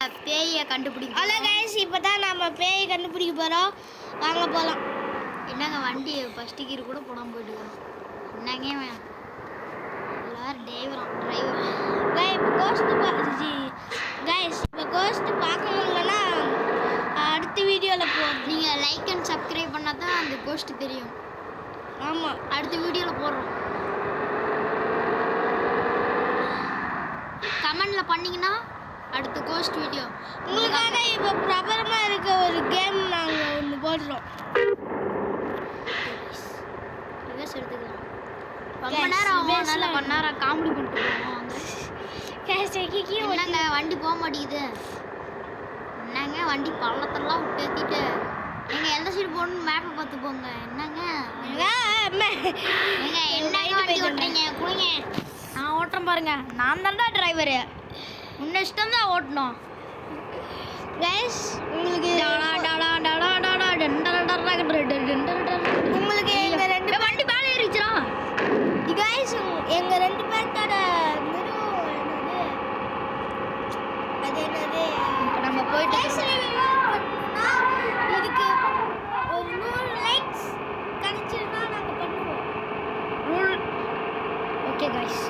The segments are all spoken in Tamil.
பேயை கண்டுபிடிக்கும். ஹலோ கைஸ், இப்போ தான் நம்ம பேயை கண்டுபிடிக்க போகிறோம். வாங்க போகலாம். என்னங்க வண்டி ஃபஸ்ட்டு கீர் கூட போடாமல் போயிட்டுருக்கோம். என்னங்க எல்லாரும் டிரைவர் இப்போ கோஸ்ட்டு பார்க்க முடியலன்னா அடுத்த வீடியோவில் போடுறோம். நீங்கள் லைக் அண்ட் சப்ஸ்கிரைப் பண்ணால் தான் அந்த கோஸ்ட்டு தெரியும். ஆமாம், அடுத்த வீடியோவில் போடுறோம். கமெண்டில் பண்ணிங்கன்னா அடுத்த கோஸ்ட் வீடியோ உங்களுக்காக இப்போ பிரபலமாக இருக்க ஒரு கேம் நாங்கள் ஒன்று போடுறோம். ரிவர்ஸ் எடுத்துக்கலாம். ரொம்ப நேரம் ஆகும், நல்ல 1 நேரம் காமெடி பண்ணிட்டு போவோம். என்னங்க வண்டி போக மாட்டேங்குது. என்னங்க வண்டி பள்ளத்தெல்லாம் விட்டு ஏற்றிட்டு எங்கள் எந்த சைடு போகணுன்னு மேப்பை பார்த்து போங்க. என்னங்க என்ன வண்டி ஓட்டுறீங்க? கொடுங்க, நான் ஓட்டுறேன் பாருங்க. நான் தான்டா டிரைவரு, உன்னை இஷ்டம் தான் ஓட்டணும். கைஸ், உங்களுக்கு எங்கள் ரெண்டு வண்டி மேலே ஏறிச்சுரா. கைஸ், எங்கள் 2 பேர்த்தோட நிறுவனம் அது என்னது இப்போ நம்ம போயிட்டு இதுக்கு ஒரு 100 லைக்ஸ் கிடைச்சிருந்தா நாங்கள் பண்ணுவோம். ஓகே கைஸ்,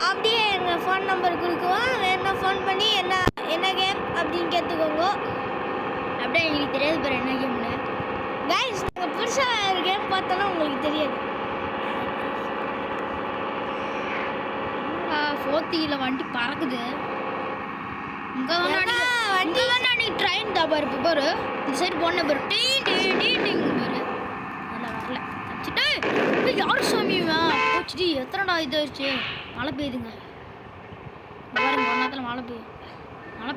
அப்படியே எங்கள் ஃபோன் நம்பர் கொடுக்குவோம். வேணா ஃபோன் பண்ணி என்ன கேம் அப்படின்னு கேட்டுக்கோங்க. அப்படியே எங்களுக்கு தெரியாது பேர் என்ன கேம்னு. கைஸ், நாங்கள் புதுசாக ஒரு கேம் பார்த்தோன்னா உங்களுக்கு தெரியாது. ஃபோர்த்தியில் வண்டி பறக்குது. இங்கே வண்டி நீ ட்ரெயின் தான் பாரு. இப்போ பாரு இந்த சைடு போன பாரு, டீ டீ டீ டீங்க பாரு. அதில் வரல வச்சுட்டு யார் சாமியுவேன் போச்சுடி. எத்தனைடா இதாகிடுச்சு. மழை பெய்யுதுங்க பாருங்க. ஒன்றாத்தில் மழை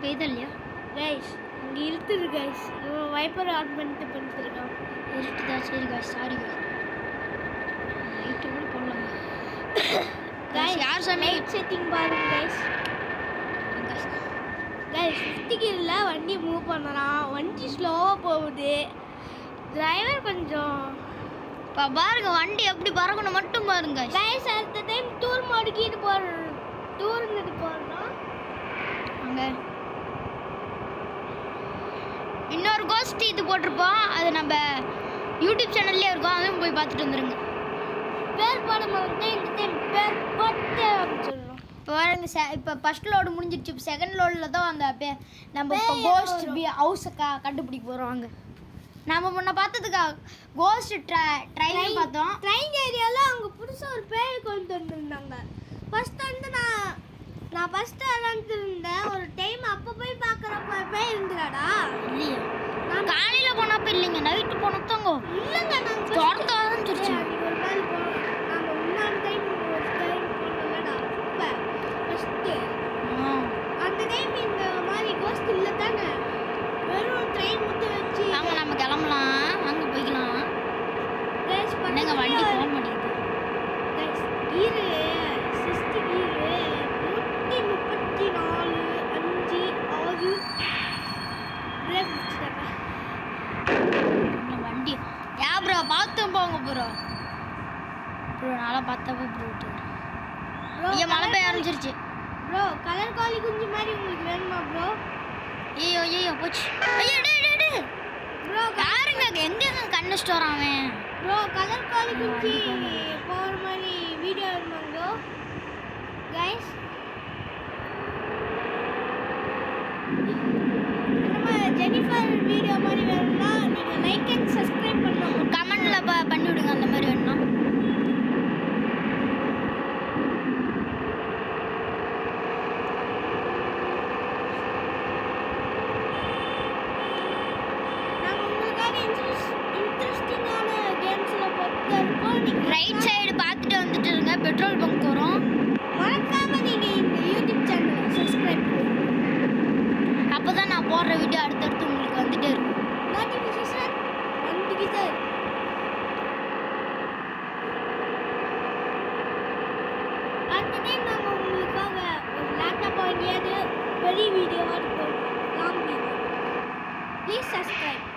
பெய்யுதா இல்லையா? கைஸ், இங்கே இழுத்துது கைஸ். வைப்பர் ஆன் பண்ணிட்டு பண்ணிட்டுருக்கோம். இருட்டுதா? சரி காய்ஸ், சாரி காய்ஸ். லைட்டு கூட போடலாங்க. கைஸ், யார் சாமி? லைட் செட்டிங் பாருங்க கைஸ். கைஸ், 50 கீரில் வண்டி மூவ் பண்ணுறான். வண்டி ஸ்லோவாக போகுது. டிரைவர் கொஞ்சம் இப்போ பாருங்க வண்டி எப்படி பறக்கணும் மட்டும் பாருங்க கைஸ். அடுத்த டைம் டூர் மொடுக்கிட்டு டூருங்கிட்டு போகிறோம். அங்கே இன்னொரு கோஸ்ட் இது போட்டிருப்போம். அது நம்ம யூடியூப் சேனல்லே இருக்கும். அதுவும் போய் பார்த்துட்டு வந்துருங்க. பேர் போட மாட்டேன். இந்த டைம் பேர் போட்டு சொல்கிறோம். இப்போ பாருங்க, இப்போ ஃபர்ஸ்ட் லோடு முடிஞ்சிருச்சு. இப்போ செகண்ட் லோடில் தான் அந்த நம்ம இப்போ கோஸ்ட் ஹவுஸை கண்டுபிடிக்க போகிறோம். அங்கே நம்ம முன்ன பார்த்ததுக்கா கோஸ்ட் ட்ரெயின் பார்த்தோம். ட்ரெயின் ஏரியாவில் அங்கே புதுசாக ஒரு பேய் கொண்டு வந்துருந்தாங்க. ஃபர்ஸ்ட் வந்து நான் ஃபர்ஸ்ட் விளாண்டுருந்தேன் ஒரு டைம். அப்போ போய் பார்க்குறப்ப பேய் இருந்துடாடா இல்லையா? நான் காலையில் போனப்போ இல்லைங்க, நைட்டு போனதாங்க. இல்லைங்க, நான் துரத்த ஆரம்பிச்சிருச்சு. ஒரு நாள் நம்ம முன்னாடி டைம் ஒரு டைம் போனோம்லடா. இப்போ ஃபஸ்ட்டு அந்த டைம் இந்த மாதிரி கோஸ்ட் இல்லை தானே, வெறும் ட்ரெயின் மட்டும் வச்சு. வாங்க நம்ம கிளம்பலாம், வாங்க போய்க்கலாம். என்னங்க வண்டி போக மாட்டேங்குது. கீரு 60 கீரு 134 5 6 பிரேக் பிடிச்சிட்டாங்க. வண்டி ப்ரோ பார்த்தோம் போங்க ப்ரோ. நல்லா பார்த்தப்போ ப்ரோ ஐயா மழை பெய்ய ஆரம்பிச்சிருச்சு. ப்ரோ, கலர் காலி குஞ்சு மாதிரி உங்களுக்கு வேணுமா ப்ரோ? ஐயோ போச்சு. ஐயோ டே ப்ரோ யாருங்க எங்கே கண்ணு ஸ்டோர் அவன்? ப்ரோ, கலர் காலி குஞ்சு போகிற மாதிரி வீடியோ வேணுமா ப்ரோ? கைஸ், நம்ம ஜெனிஃபர் வீடியோ மாதிரி வேணும்னா நீங்கள் லைக் அண்ட் சப்ஸ்கிரைப் பண்ணணும். கமெண்டில் பண்ணி விடுங்க அந்த மாதிரி வேணும்னா. நாங்கள் உங்களுக்காக இன்ட்ரெஸ்டிங்கான கேம்ஸில் போட்டு இருப்போம். ரைட் சைடு பார்த்துட்டு வந்துட்டு இருங்க, பெட்ரோல் பங்க் வரும். மறக்காமல் நீங்கள் இந்த யூடியூப் சேனலை சப்ஸ்கிரைப் பண்ணுங்கள். அப்போ தான் நான் போடுற வீடியோ அடுத்தடுத்து உங்களுக்கு வந்துட்டே இருக்கும். நோட்டிஃபிகேஷன் வந்துக்கிட்டே இருக்கு. அடுத்த டைம் நாங்கள் உங்களுக்காக ஒரு லேப்டாப் வாங்கியது பெரிய வீடியோவாக இருக்கும். Long video. Please subscribe.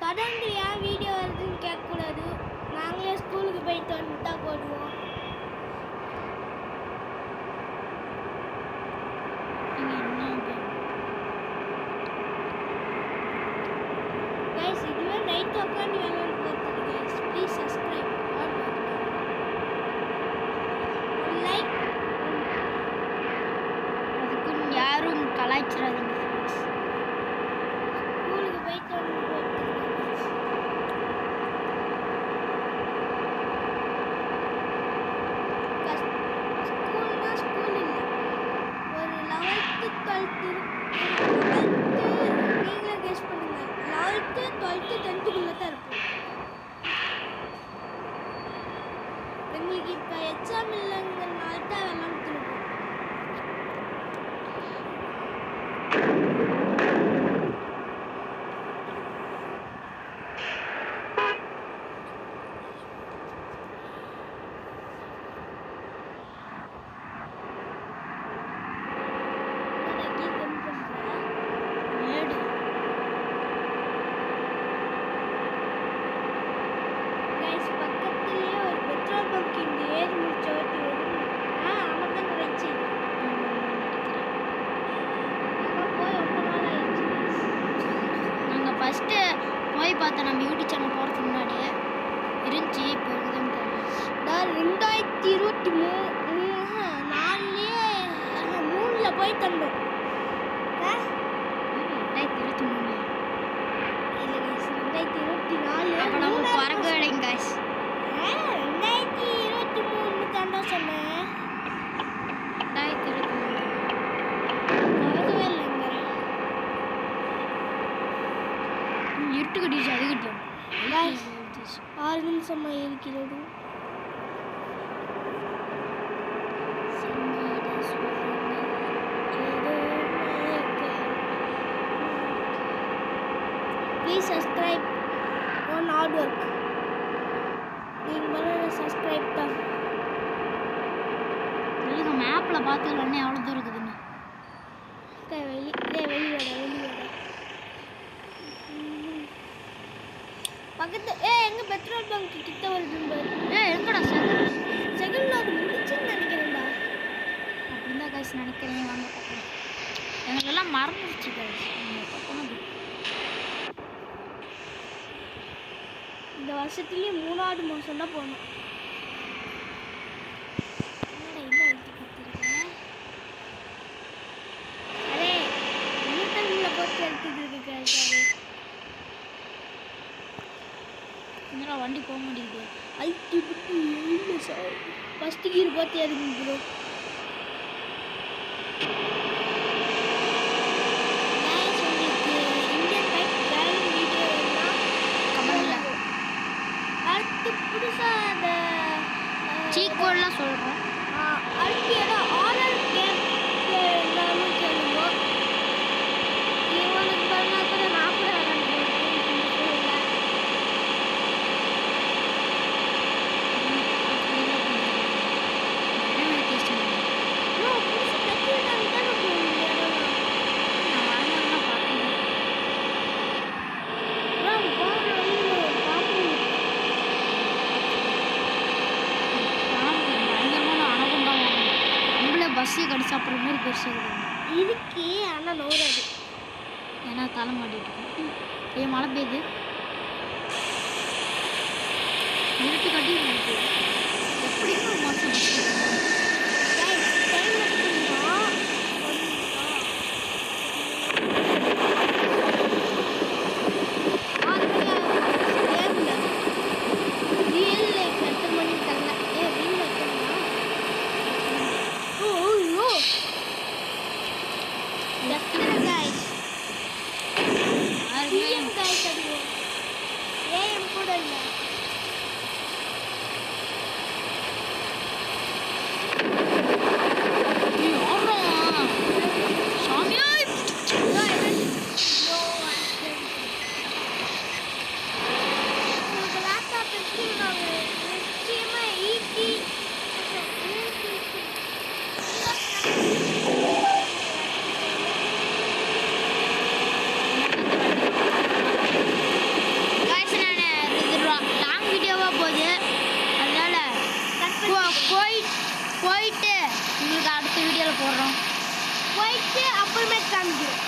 தொடர்ந்து ஏன் வீடியோ வருதுன்னு கேட்கக்கூடாது. நாங்களே ஸ்கூலுக்கு போயிட்டு வந்துட்டு தான் போடுவோம். பார்த்து உட்காந்து விளையாட போகிறது கைஸ். Please subscribe. லைக் அதுக்கு யாரும் கலாய்ச்சிடாதீங்க ஃப்ரெண்ட்ஸ். ஸ்கூலுக்கு போயிட்டு வந்து ஸ்கூல்னா ஸ்கூல் இல்லை, ஒரு 11th 12th நீங்களே கெஸ் பண்ணுங்க. 11th 12th 10th தான் இருக்கும். எங்களுக்கு இப்போ எக்ஸாம் இல்லைங்கிறனால தான் விளாண்டுருக்கோம். கைஸ் பக்கத்துலயே ஒரு பெட்ரோல் பங்க் இந்த ஏறி முடிச்ச ஓட்டி வரும். ஆமாம் தான் நினைச்சி அங்கே போய் ரொம்ப நாள் ஆயிடுச்சு. நாங்கள் ஃபஸ்ட்டு போய் பார்த்தோம் நம்ம யூடியூப் சேனல் போகிறதுக்கு முன்னாடியே இருந்துச்சு. இப்போ இருக்குதுன்னு நான் 2023 போய் தந்தோம். 2023 இல்லை கைஸ் 2024 அப்போ நம்ம பிறகு வேலைங்க காய்ஸ். 2023 தந்தோம் சொன்னேன். 2023 பிறகவே இல்லைங்கிறேன். இருட்டு கட்டிடுச்சு. அது கட்டியும் Guys, 6 நிமிஷமாக இருக்கிறது. Please subscribe one hard work. நீங்கள் பண்ண சப்ஸ்கிரைப் தான். இல்லைங்க மேப்பில் பார்த்துக்கலான்னே எவ்வளோ தூரம் இருக்குதுன்னு. வெளியோட பக்கத்து எங்க பெட்ரோல் பங்க் கிட்ட வருது பாரு. எங்கடா செகண்ட் லோட் முடிச்சுன்னு நினைக்கிறேன்டா. அப்படிதான் காய்ஸ் நினைக்கிறேன். வாங்க பார்க்கலாம். எங்களுக்கெல்லாம் மறந்துருச்சு காய்ஸ். போனது இந்த வருஷத்துலேயே 3வது மாதம் தான் போனோம். அரே நியூட்டனில் போட்டு எடுத்துட்டு இருக்கு. என்னடா வண்டி போக முடியுது. அல்டி புட்டி இல்லை சார். ஃபஸ்ட்டு கீர் போட்டு எடுக்குங்க ப்ரோ. உங்களுக்கு இந்தியன் பைக் டிரைவிங் வீடியோ எல்லாம் கமெண்ட்ல அடுத்து புதுசாக அந்த சீக்கோடலாம் சொல்கிறோம். அடுத்து ஏதோ ஆரல் கேம் இருந்தாலும் கேளுங்க. இவனுக்கு பண்ணா கூட நான் கூட பஸ்ஸே கடிச்சு சாப்பிட்ற மாதிரி பெருசு இருக்கு. ஆனால் நோறாது. ஏன்னா தலை மாட்டிட்டு இருக்கும். மழை பெய்யுது. இருட்டு கட்டி எப்படி ஒரு மாதம் பஸ் போயிட்டு உங்களுக்கு அடுத்த வீடியோவில் போடுறோம். போயிட்டு அப்புறமே காமிக்கிறோம்.